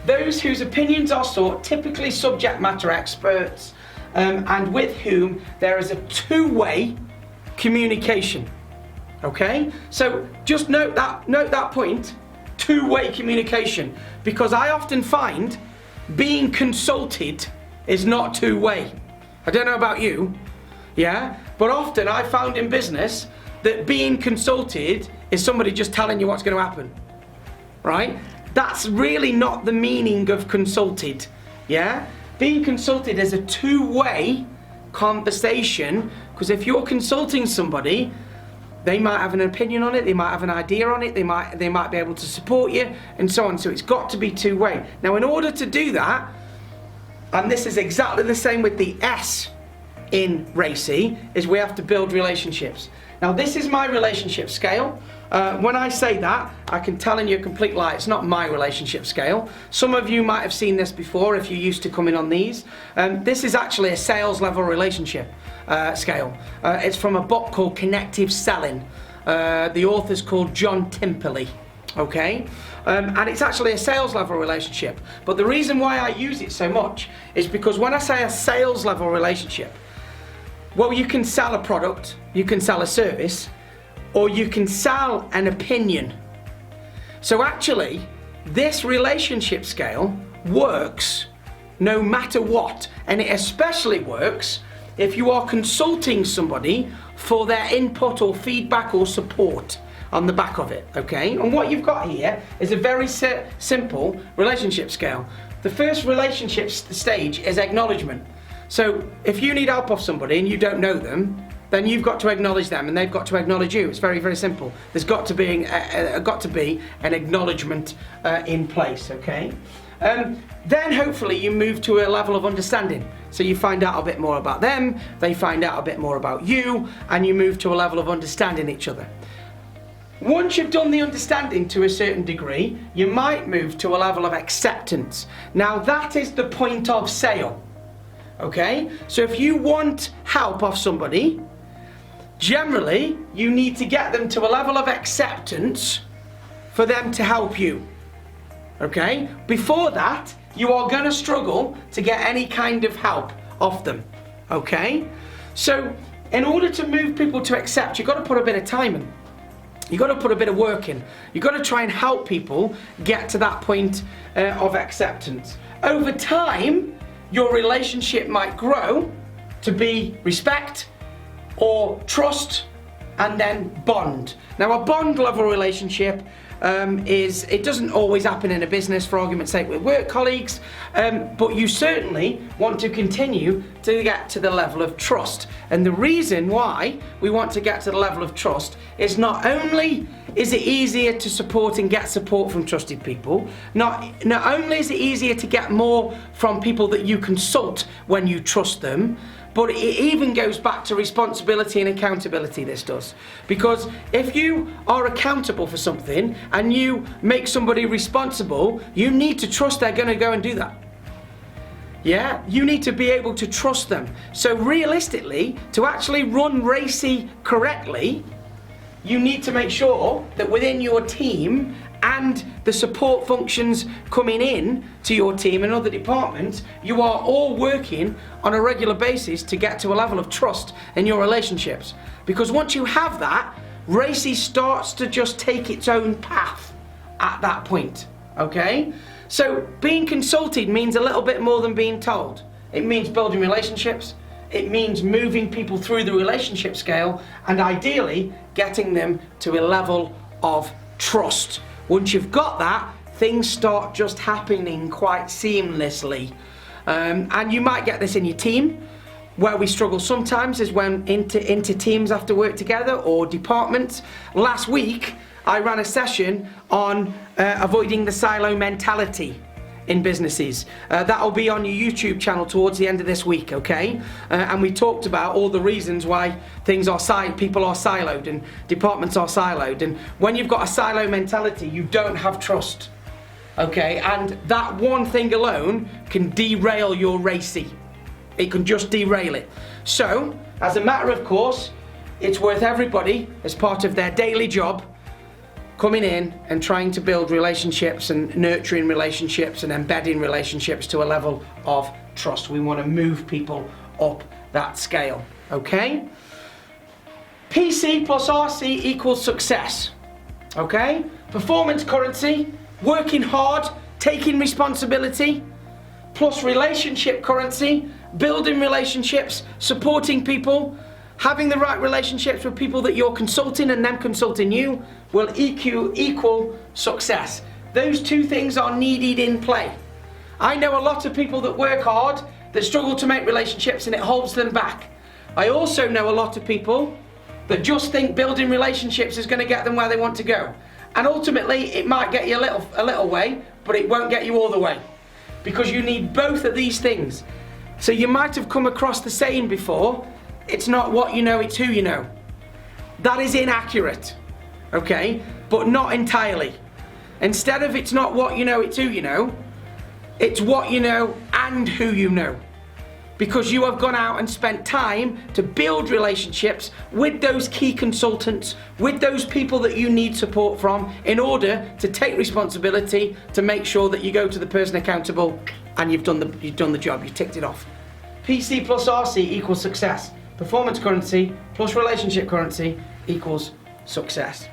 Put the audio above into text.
those whose opinions are sought, typically subject matter experts, and with whom there is a two-way communication. Okay? So just note that point, two-way communication, because I often find being consulted is not two-way. I don't know about you, yeah? But often I found in business that being consulted is somebody just telling you what's going to happen, right? That's really not the meaning of consulted, yeah? Being consulted is a two-way conversation, because if you're consulting somebody, they might have an opinion on it, they might have an idea on it, they might be able to support you, and so on. So it's got to be two-way. Now, in order to do that, and this is exactly the same with the S in RACI, is we have to build relationships. Now, this is my relationship scale. When I say that, I can tell you a complete lie. It's not my relationship scale. Some of you might have seen this before if you used to come in on these. This is actually a sales level relationship scale. It's from a book called Connective Selling. The author's called John Timperley. Okay? And it's actually a sales level relationship. But the reason why I use it so much is because when I say a sales level relationship, well, you can sell a product, you can sell a service, or you can sell an opinion. So actually, this relationship scale works no matter what, and it especially works if you are consulting somebody for their input or feedback or support on the back of it, okay? And what you've got here is a very simple relationship scale. The first relationship stage is acknowledgement. So if you need help off somebody and you don't know them, then you've got to acknowledge them and they've got to acknowledge you. It's very, very simple. There's got to be an acknowledgement in place, okay? Then hopefully you move to a level of understanding. So you find out a bit more about them, they find out a bit more about you, and you move to a level of understanding each other. Once you've done the understanding to a certain degree, you might move to a level of acceptance. Now that is the point of sale. Okay? So if you want help off somebody, generally you need to get them to a level of acceptance for them to help you. Okay? Before that, you are going to struggle to get any kind of help off them. Okay? So in order to move people to accept, you've got to put a bit of time in. You've got to put a bit of work in. You've got to try and help people get to that point of acceptance. Over time, your relationship might grow to be respect or trust and then bond. Now, a bond level relationship it doesn't always happen in a business, for argument's sake, with work colleagues, but you certainly want to continue to get to the level of trust. And the reason why we want to get to the level of trust is not only is it easier to support and get support from trusted people, not only is it easier to get more from people that you consult when you trust them, but it even goes back to responsibility and accountability, this does. Because if you are accountable for something and you make somebody responsible, you need to trust they're going to go and do that. Yeah, you need to be able to trust them. So realistically, to actually run RACI correctly, you need to make sure that within your team and the support functions coming in to your team and other departments, you are all working on a regular basis to get to a level of trust in your relationships. Because once you have that, RACI starts to just take its own path at that point, okay? So being consulted means a little bit more than being told. It means building relationships. It means moving people through the relationship scale and ideally getting them to a level of trust. Once you've got that, things start just happening quite seamlessly. And you might get this in your team. Where we struggle sometimes is when into teams have to work together or departments. Last week, I ran a session on avoiding the silo mentality in businesses. That'll be on your YouTube channel towards the end of this week, okay? And we talked about all the reasons why things are people are siloed and departments are siloed. And when you've got a silo mentality, you don't have trust, okay? And that one thing alone can derail your RACI. It can just derail it. So, as a matter of course, it's worth everybody, as part of their daily job, coming in and trying to build relationships and nurturing relationships and embedding relationships to a level of trust. We want to move people up that scale, okay? PC plus RC equals success, okay? Performance currency, working hard, taking responsibility, plus relationship currency, building relationships, supporting people, having the right relationships with people that you're consulting and them consulting you will equal success. Those two things are needed in play. I know a lot of people that work hard that struggle to make relationships and it holds them back. I also know a lot of people that just think building relationships is going to get them where they want to go. And ultimately it might get you a little way, but it won't get you all the way. Because you need both of these things. So you might have come across the saying before, it's not what you know, it's who you know. That is inaccurate, okay? But not entirely. Instead of it's not what you know, it's who you know, it's what you know and who you know. Because you have gone out and spent time to build relationships with those key consultants, with those people that you need support from in order to take responsibility to make sure that you go to the person accountable and you've done the job, you've ticked it off. PC plus RC equals success. Performance currency plus relationship currency equals success.